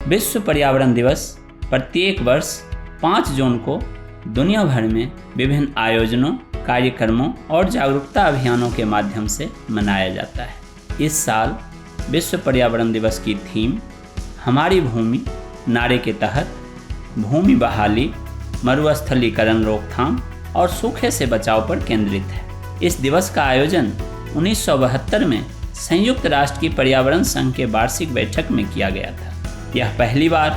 विश्व पर्यावरण दिवस प्रत्येक वर्ष 5 जून को दुनिया भर में विभिन्न आयोजनों, कार्यक्रमों और जागरूकता अभियानों के माध्यम से मनाया जाता है। इस साल विश्व पर्यावरण दिवस की थीम हमारी भूमि नारे के तहत भूमि बहाली, मरुस्थलीकरण रोकथाम और सूखे से बचाव पर केंद्रित है। इस दिवस का आयोजन 1972 में संयुक्त राष्ट्र की पर्यावरण संघ के वार्षिक बैठक में किया गया था। यह पहली बार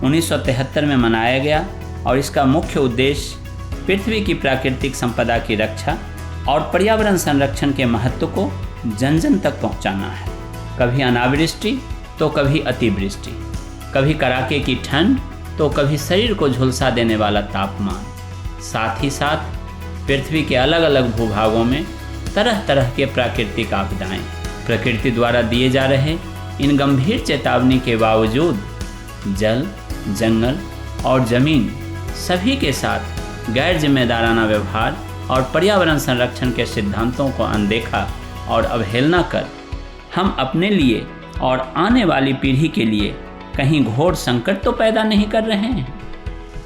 1973 में मनाया गया और इसका मुख्य उद्देश्य पृथ्वी की प्राकृतिक संपदा की रक्षा और पर्यावरण संरक्षण के महत्व को जन जन तक पहुंचाना है। कभी अनावृष्टि तो कभी अतिवृष्टि, कभी कड़ाके की ठंड तो कभी शरीर को झुलसा देने वाला तापमान, साथ ही साथ पृथ्वी के अलग अलग भूभागों में तरह तरह के प्राकृतिक आपदाएं। प्रकृति द्वारा दिए जा रहे इन गंभीर चेतावनी के बावजूद जल, जंगल और जमीन सभी के साथ गैर जिम्मेदाराना व्यवहार और पर्यावरण संरक्षण के सिद्धांतों को अनदेखा और अवहेलना कर हम अपने लिए और आने वाली पीढ़ी के लिए कहीं घोर संकट तो पैदा नहीं कर रहे हैं,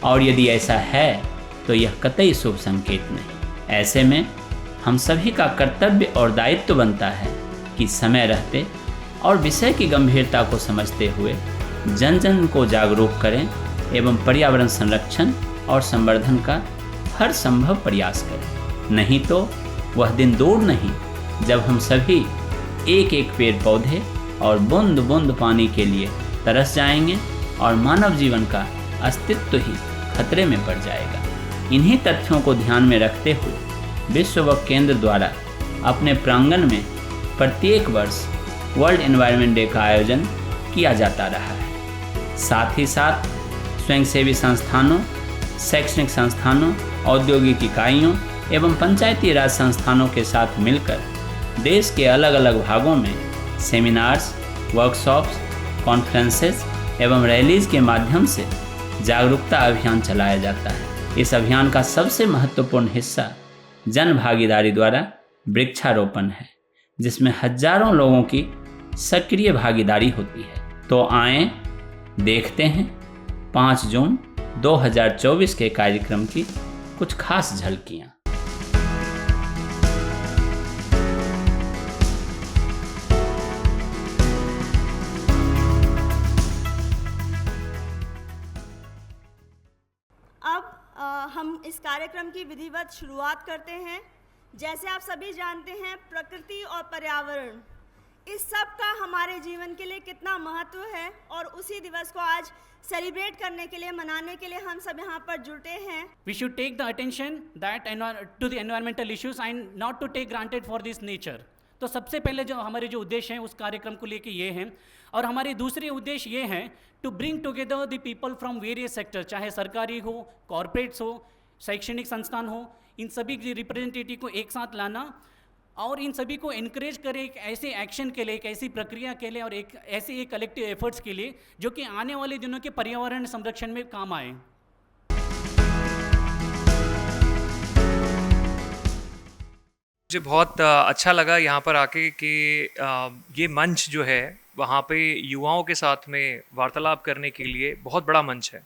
और यदि ऐसा है तो यह कतई शुभ संकेत नहीं। ऐसे में हम सभी का कर्तव्य और दायित्व बनता है कि समय रहते और विषय की गंभीरता को समझते हुए जन जन को जागरूक करें एवं पर्यावरण संरक्षण और संवर्धन का हर संभव प्रयास करें। नहीं तो वह दिन दूर नहीं जब हम सभी एक एक पेड़ पौधे और बूंद बूंद पानी के लिए तरस जाएंगे और मानव जीवन का अस्तित्व ही खतरे में पड़ जाएगा। इन्हीं तथ्यों को ध्यान में रखते हुए विश्व वक केंद्र द्वारा अपने प्रांगण में प्रत्येक वर्ष वर्ल्ड एनवायरनमेंट डे का आयोजन किया जाता रहा है। साथ ही साथ स्वयंसेवी संस्थानों, शैक्षणिक संस्थानों, औद्योगिक इकाइयों एवं पंचायती राज संस्थानों के साथ मिलकर देश के अलग अलग भागों में सेमिनार्स, वर्कशॉप्स, कॉन्फ्रेंसेस एवं रैलीज के माध्यम से जागरूकता अभियान चलाया जाता है। इस अभियान का सबसे महत्वपूर्ण हिस्सा जन भागीदारी द्वारा वृक्षारोपण है, जिसमें हजारों लोगों की सक्रिय भागीदारी होती है। तो आएं देखते हैं 5 जून 2024 के कार्यक्रम की कुछ खास झलकियां। हम इस कार्यक्रम की विधिवत शुरुआत करते हैं। जैसे आप सभी जानते हैं, प्रकृति और पर्यावरण इस सब का हमारे जीवन के लिए कितना महत्व है, और उसी दिवस को आज सेलिब्रेट करने के लिए, मनाने के लिए हम सब यहाँ पर जुटे हैं। We should take the attention that to the environmental issues and not to take granted for this nature. तो सबसे पहले जो हमारे जो उद्देश्य हैं उस कार्यक्रम को लेके ये हैं, और हमारे दूसरे उद्देश्य ये हैं to bring together the people from various sector, चाहे सरकारी हो, कॉरपोरेट्स हो, शैक्षणिक संस्थान हो, इन सभी की रिप्रेजेंटेटिव को एक साथ लाना और इन सभी को इनकरेज करें एक ऐसे एक्शन के लिए, एक ऐसी प्रक्रिया के लिए और एक ऐसे एक कलेक्टिव एफर्ट्स के लिए जो कि आने वाले दिनों के पर्यावरण संरक्षण में काम आए। मुझे बहुत अच्छा लगा यहाँ पर आके कि ये मंच जो है वहाँ पे युवाओं के साथ में वार्तालाप करने के लिए बहुत बड़ा मंच है,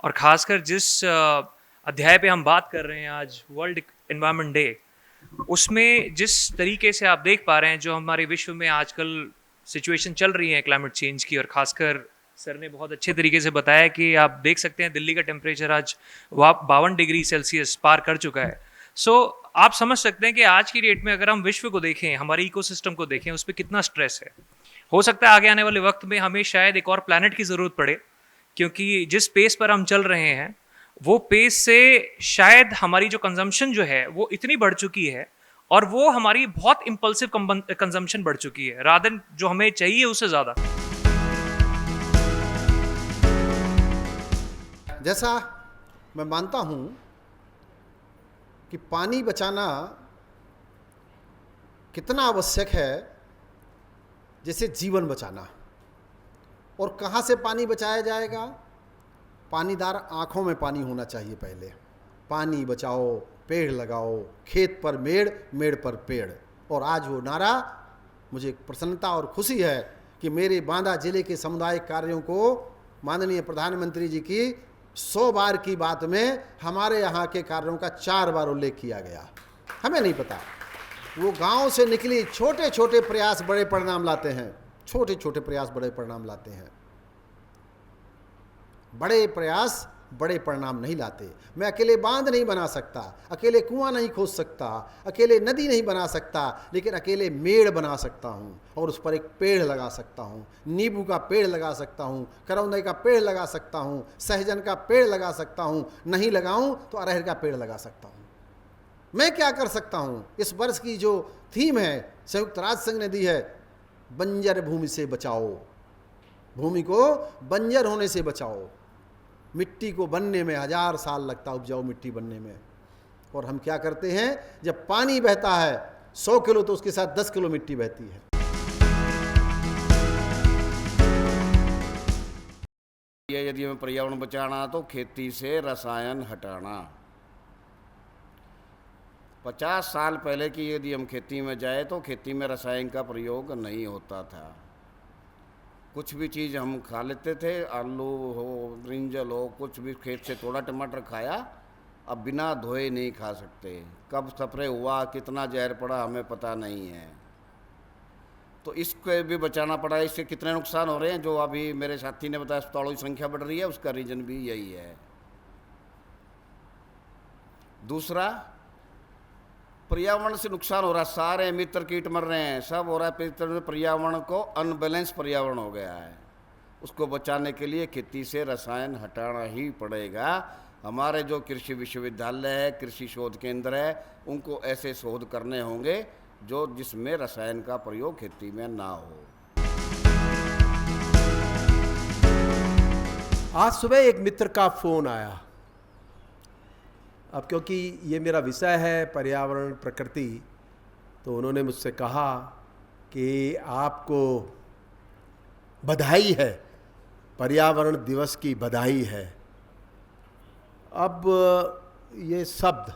और ख़ासकर जिस अध्याय पे हम बात कर रहे हैं आज, वर्ल्ड एनवायरनमेंट डे, उसमें जिस तरीके से आप देख पा रहे हैं जो हमारे विश्व में आजकल सिचुएशन चल रही है क्लाइमेट चेंज की, और ख़ासकर सर ने बहुत अच्छे तरीके से बताया कि आप देख सकते हैं दिल्ली का टेम्परेचर आज 52 डिग्री सेल्सियस पार कर चुका है। सो आप समझ सकते हैं कि आज की डेट में अगर हम विश्व को देखें, हमारे इकोसिस्टम को देखें, उस पर कितना स्ट्रेस है। हो सकता है आगे आने वाले वक्त में हमें शायद एक और प्लैनेट की ज़रूरत पड़े, क्योंकि जिस पेस पर हम चल रहे हैं वो पेस से शायद हमारी जो कंजम्पशन जो है वो इतनी बढ़ चुकी है, और वो हमारी बहुत इम्पल्सिव कंजम्पशन बढ़ चुकी है, रादर देन जो हमें चाहिए उससे ज़्यादा। जैसा मैं मानता हूँ कि पानी बचाना कितना आवश्यक है, जैसे जीवन बचाना। और कहाँ से पानी बचाया जाएगा? पानीदार आँखों में पानी होना चाहिए पहले। पानी बचाओ, पेड़ लगाओ, खेत पर मेड़, मेड़ पर पेड़। और आज वो नारा, मुझे प्रसन्नता और खुशी है कि मेरे बांदा जिले के सामुदायिक कार्यों को माननीय प्रधानमंत्री जी की 100 बार की बात में हमारे यहाँ के कार्यों का 4 बार उल्लेख किया गया। हमें नहीं पता, वो गांव से निकली छोटे छोटे प्रयास बड़े परिणाम लाते हैं, छोटे छोटे प्रयास बड़े परिणाम लाते हैं। बड़े प्रयास बड़े परिणाम नहीं लाते। मैं अकेले बांध नहीं बना सकता, अकेले कुआं नहीं खोद सकता, अकेले नदी नहीं बना सकता, लेकिन अकेले मेड़ बना सकता हूँ और उस पर एक पेड़ लगा सकता हूँ। नींबू का पेड़ लगा सकता हूँ, करौंदे का पेड़ लगा सकता हूँ, सहजन का पेड़ लगा सकता हूँ, नहीं लगाऊं तो अरहर का पेड़ लगा सकता हूँ। मैं क्या कर सकता हूँ? इस वर्ष की जो थीम है संयुक्त राष्ट्र संघ ने दी है, बंजर भूमि से बचाओ, भूमि को बंजर होने से बचाओ। मिट्टी को बनने में 1000 साल लगता, उपजाऊ मिट्टी बनने में, और हम क्या करते हैं, जब पानी बहता है 100 किलो तो उसके साथ 10 किलो मिट्टी बहती है। ये यदि हमें पर्यावरण बचाना तो खेती से रसायन हटाना। 50 साल पहले की यदि हम खेती में जाए तो खेती में रसायन का प्रयोग नहीं होता था। कुछ भी चीज़ हम खा लेते थे, आलू हो, ब्रिंजल हो, कुछ भी खेत से तोड़ा टमाटर खाया, अब बिना धोए नहीं खा सकते। कब स्प्रे हुआ, कितना जहर पड़ा, हमें पता नहीं है। तो इसको भी बचाना पड़ा। इससे कितने नुकसान हो रहे हैं, जो अभी मेरे साथी ने बताया, अस्पतालों की संख्या बढ़ रही है, उसका रीज़न भी यही है। दूसरा, पर्यावरण से नुकसान हो रहा, सारे मित्र कीट मर रहे हैं, सब हो रहा है। पर्यावरण को अनबैलेंस पर्यावरण हो गया है। उसको बचाने के लिए खेती से रसायन हटाना ही पड़ेगा। हमारे जो कृषि विश्वविद्यालय है, कृषि शोध केंद्र है, उनको ऐसे शोध करने होंगे जो जिसमें रसायन का प्रयोग खेती में ना हो। आज सुबह एक मित्र का फ़ोन आया। अब क्योंकि ये मेरा विषय है पर्यावरण प्रकृति, तो उन्होंने मुझसे कहा कि आपको बधाई है, पर्यावरण दिवस की बधाई है। अब ये शब्द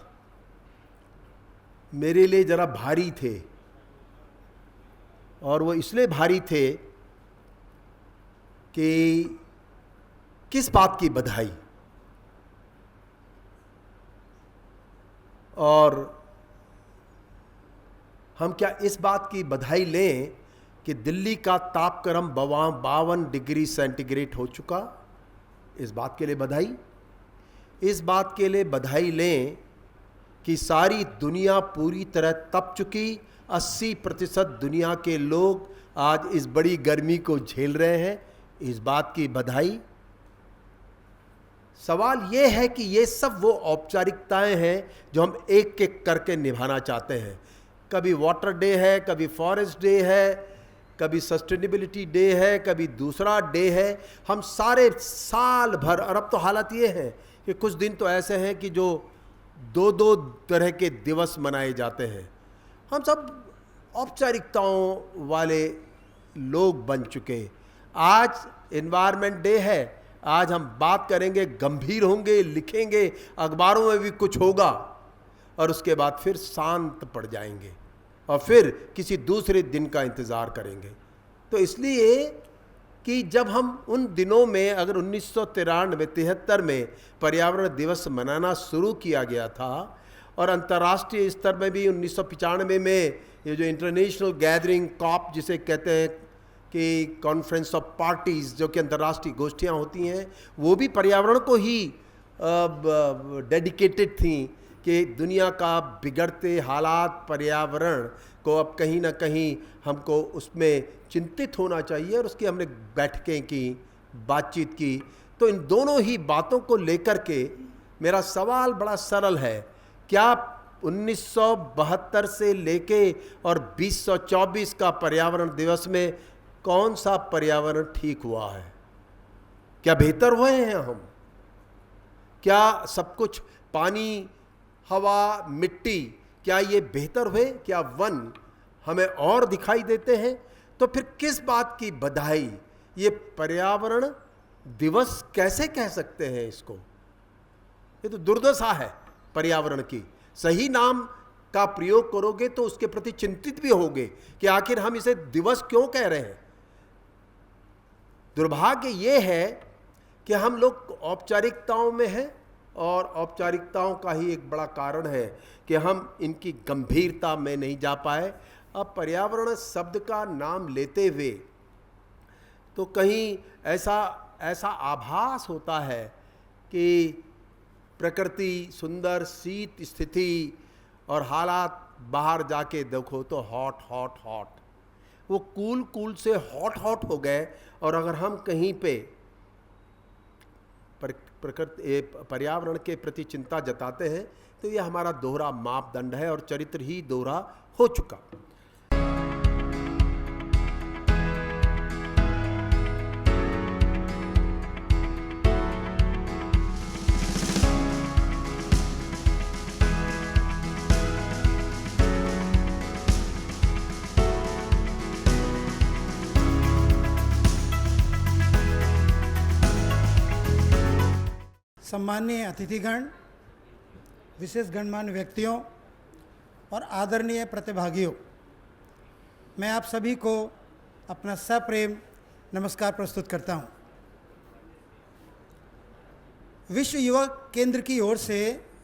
मेरे लिए ज़रा भारी थे, और वो इसलिए भारी थे कि किस बात की बधाई, और हम क्या इस बात की बधाई लें कि दिल्ली का तापक्रम 52 डिग्री सेंटीग्रेड हो चुका, इस बात के लिए बधाई। इस बात के लिए बधाई लें कि सारी दुनिया पूरी तरह तप चुकी, 80% दुनिया के लोग आज इस बड़ी गर्मी को झेल रहे हैं, इस बात की बधाई। सवाल ये है कि ये सब वो औपचारिकताएं हैं जो हम एक एक करके निभाना चाहते हैं। कभी वाटर डे है, कभी फॉरेस्ट डे है, कभी सस्टेनेबिलिटी डे है, कभी दूसरा डे है। हम सारे साल भर, और अब तो हालत ये है कि कुछ दिन तो ऐसे हैं कि जो 2-2 तरह के दिवस मनाए जाते हैं। हम सब औपचारिकताओं वाले लोग बन चुके। आज एनवायरनमेंट डे है, आज हम बात करेंगे, गंभीर होंगे, लिखेंगे, अखबारों में भी कुछ होगा, और उसके बाद फिर शांत पड़ जाएंगे और फिर किसी दूसरे दिन का इंतज़ार करेंगे। तो इसलिए कि जब हम उन दिनों में, अगर 1993-73 में पर्यावरण दिवस मनाना शुरू किया गया था, और अंतर्राष्ट्रीय स्तर में भी 1995 में ये जो इंटरनेशनल गैदरिंग कॉप जिसे कहते हैं कि कॉन्फ्रेंस ऑफ पार्टीज़, जो कि अंतर्राष्ट्रीय गोष्ठियाँ होती हैं, वो भी पर्यावरण को ही डेडिकेटेड थी कि दुनिया का बिगड़ते हालात, पर्यावरण को अब कहीं ना कहीं हमको उसमें चिंतित होना चाहिए, और उसकी हमने बैठकें की, बातचीत की। तो इन दोनों ही बातों को लेकर के मेरा सवाल बड़ा सरल है, क्या 1972 से लेके और 2024 का पर्यावरण दिवस में कौन सा पर्यावरण ठीक हुआ है? क्या बेहतर हुए हैं हम? क्या सब कुछ, पानी, हवा, मिट्टी, क्या ये बेहतर हुए? क्या वन हमें और दिखाई देते हैं? तो फिर किस बात की बधाई? ये पर्यावरण दिवस कैसे कह सकते हैं इसको? ये तो दुर्दशा है पर्यावरण की। सही नाम का प्रयोग करोगे तो उसके प्रति चिंतित भी होगे कि आखिर हम इसे दिवस क्यों कह रहे हैं। दुर्भाग्य ये है कि हम लोग औपचारिकताओं में हैं, और औपचारिकताओं का ही एक बड़ा कारण है कि हम इनकी गंभीरता में नहीं जा पाए। अब पर्यावरण शब्द का नाम लेते हुए तो कहीं ऐसा आभास होता है कि प्रकृति सुंदर शीत स्थिति और हालात बाहर जाके देखो तो हॉट हॉट हॉट, वो कूल से हॉट हॉट हो गए। और अगर हम कहीं पे प्रकृति पर्यावरण के प्रति चिंता जताते हैं तो ये हमारा दोहरा मापदंड है, और चरित्र ही दोहरा हो चुका। सम्माननीय अतिथिगण, विशेष गणमान्य व्यक्तियों और आदरणीय प्रतिभागियों, मैं आप सभी को अपना सप्रेम नमस्कार प्रस्तुत करता हूं। विश्व युवा केंद्र की ओर से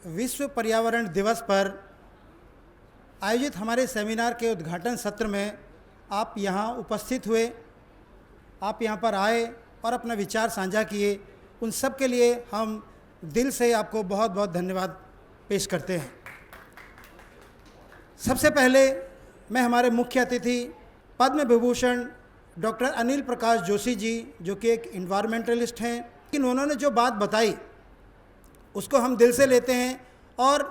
विश्व पर्यावरण दिवस पर आयोजित हमारे सेमिनार के उद्घाटन सत्र में आप यहाँ उपस्थित हुए, आप यहाँ पर आए और अपना विचार साझा किए, उन सब के लिए हम दिल से आपको बहुत बहुत धन्यवाद पेश करते हैं। सबसे पहले मैं हमारे मुख्य अतिथि पद्म विभूषण डॉक्टर अनिल प्रकाश जोशी जी, जो कि एक इन्वायरमेंटलिस्ट हैं, लेकिन उन्होंने जो बात बताई उसको हम दिल से लेते हैं और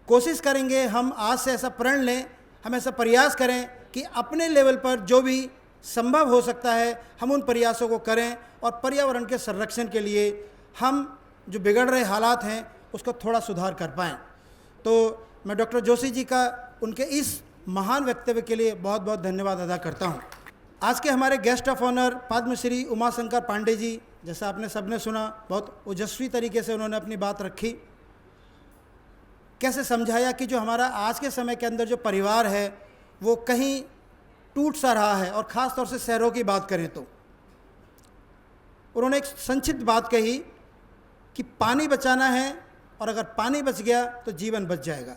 कोशिश करेंगे हम आज से ऐसा प्रण लें, हम ऐसा प्रयास करें कि अपने लेवल पर जो भी संभव हो सकता है हम उन प्रयासों को करें और पर्यावरण के संरक्षण के लिए हम जो बिगड़ रहे हालात हैं उसको थोड़ा सुधार कर पाएँ। तो मैं डॉक्टर जोशी जी का उनके इस महान वक्तव्य के लिए बहुत बहुत धन्यवाद अदा करता हूँ। आज के हमारे guest of honour Padma Shri Umashankar Pandey ji, जैसा आपने सबने सुना, बहुत ओजस्वी तरीके से उन्होंने अपनी बात रखी, कैसे समझाया कि जो हमारा आज के समय के अंदर जो परिवार है वो कहीं टूट सा रहा है, और ख़ास तौर से शहरों की बात करें तो उन्होंने एक संक्षिप्त बात कही कि पानी बचाना है और अगर पानी बच गया तो जीवन बच जाएगा।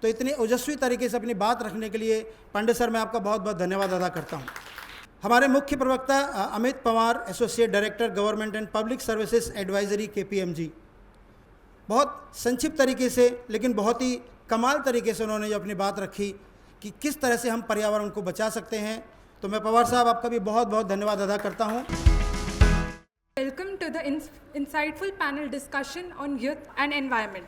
तो इतनी ओजस्वी तरीके से अपनी बात रखने के लिए पांडे सर मैं आपका बहुत बहुत धन्यवाद अदा करता हूँ। हमारे मुख्य प्रवक्ता Amit Pawar, associate director government and public services advisory KPMG, बहुत संक्षिप्त तरीके से लेकिन बहुत ही कमाल तरीके से उन्होंने जो अपनी बात रखी कि किस तरह से हम पर्यावरण को बचा सकते हैं। तो मैं पवार साहब आपका भी बहुत बहुत धन्यवाद अदा करता हूँ। Welcome to the insightful panel discussion on youth and environment.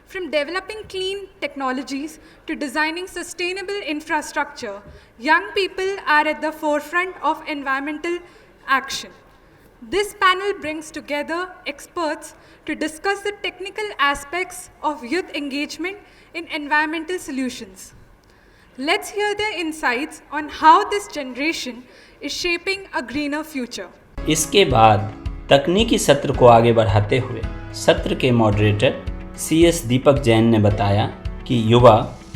From developing clean technologies to designing sustainable infrastructure, young people are at the forefront of environmental action. This panel brings together experts to discuss the technical aspects of youth engagement in environmental solutions. Let's hear their insights on how this generation is shaping a greener future. इसके बाद तकनीकी सत्र को आगे बढ़ाते हुए सत्र के मॉडरेटर CS दीपक जैन ने बताया कि युवा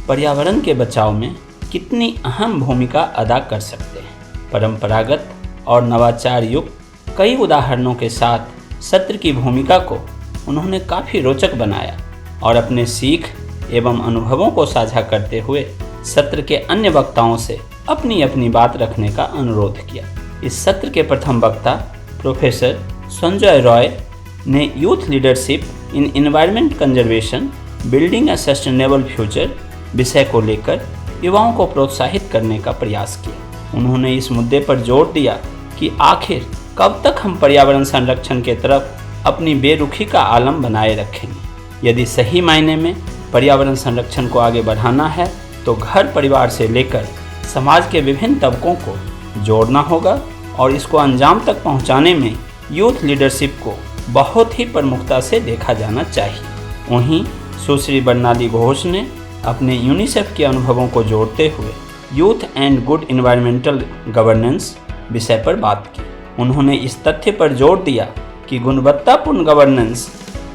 पर्यावरण के बचाव में कितनी अहम भूमिका अदा कर सकते हैं। परंपरागत और नवाचार युक्त कई उदाहरणों के साथ सत्र की भूमिका को उन्होंने काफ़ी रोचक बनाया और अपने सीख एवं अनुभवों को साझा करते हुए सत्र के अन्य वक्ताओं से अपनी अपनी बात रखने का अनुरोध किया। इस सत्र के प्रथम वक्ता प्रोफेसर संजय रॉय ने youth leadership in environment conservation building a sustainable future विषय को लेकर युवाओं को प्रोत्साहित करने का प्रयास किया। उन्होंने इस मुद्दे पर जोर दिया कि आखिर कब तक हम पर्यावरण संरक्षण के तरफ अपनी बेरुखी का आलम बनाए रखेंगे। यदि सही मायने में पर्यावरण संरक्षण को आगे बढ़ाना है तो घर परिवार से लेकर समाज के विभिन्न तबकों को जोड़ना होगा और इसको अंजाम तक पहुंचाने में यूथ लीडरशिप को बहुत ही प्रमुखता से देखा जाना चाहिए। वहीं सुश्री बर्नाली घोष ने अपने यूनिसेफ के अनुभवों को जोड़ते हुए youth and good environmental governance विषय पर बात की। उन्होंने इस तथ्य पर जोर दिया कि गुणवत्तापूर्ण गवर्नेंस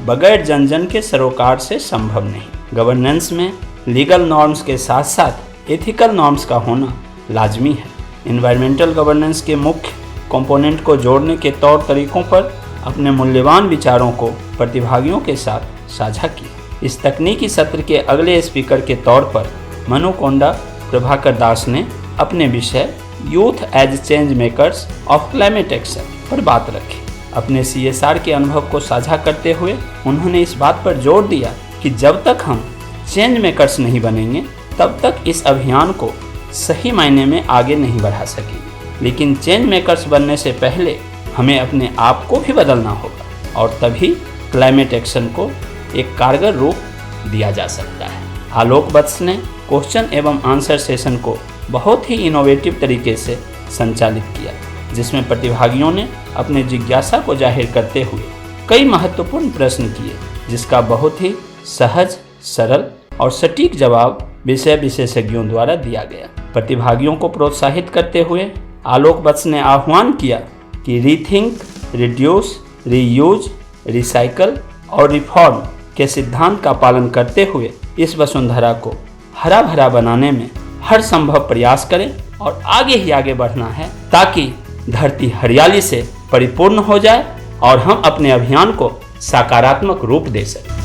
बगैर जन जन के सरोकार से संभव नहीं। गवर्नेंस में लीगल नॉर्म्स के साथ साथ एथिकल नॉर्म्स का होना लाजमी है। एनवायरमेंटल गवर्नेंस के मुख्य कंपोनेंट को जोड़ने के तौर तरीकों पर अपने मूल्यवान विचारों को प्रतिभागियों के साथ साझा किया। इस तकनीकी सत्र के अगले स्पीकर के तौर पर मनु कोंडा प्रभाकर दास ने अपने विषय youth as change makers of climate action पर बात रखी। अपने CSR के अनुभव को साझा करते हुए उन्होंने इस बात पर जोर दिया कि जब तक हम चेंज मेकर्स नहीं बनेंगे तब तक इस अभियान को सही मायने में आगे नहीं बढ़ा सकेंगे। लेकिन चेंज मेकर्स बनने से पहले हमें अपने आप को भी बदलना होगा और तभी क्लाइमेट एक्शन को एक कारगर रूप दिया जा सकता है। आलोक वत्स ने क्वेश्चन एवं आंसर सेशन को बहुत ही इनोवेटिव तरीके से संचालित किया, जिसमें प्रतिभागियों ने अपने जिज्ञासा को जाहिर करते हुए कई महत्वपूर्ण प्रश्न किए, जिसका बहुत ही सहज, सरल और सटीक जवाब विषय विशेषज्ञों द्वारा दिया गया। प्रतिभागियों को प्रोत्साहित करते हुए आलोक वत्स ने आह्वान किया कि रीथिंक, रिड्यूस, रीयूज, रिसाइकल और रिफॉर्म के सिद्धांत का पालन करते हुए इस वसुंधरा को हरा भरा बनाने में हर संभव प्रयास करें और आगे ही आगे बढ़ना है, ताकि धरती हरियाली से परिपूर्ण हो जाए और हम अपने अभियान को सकारात्मक रूप दे सकें।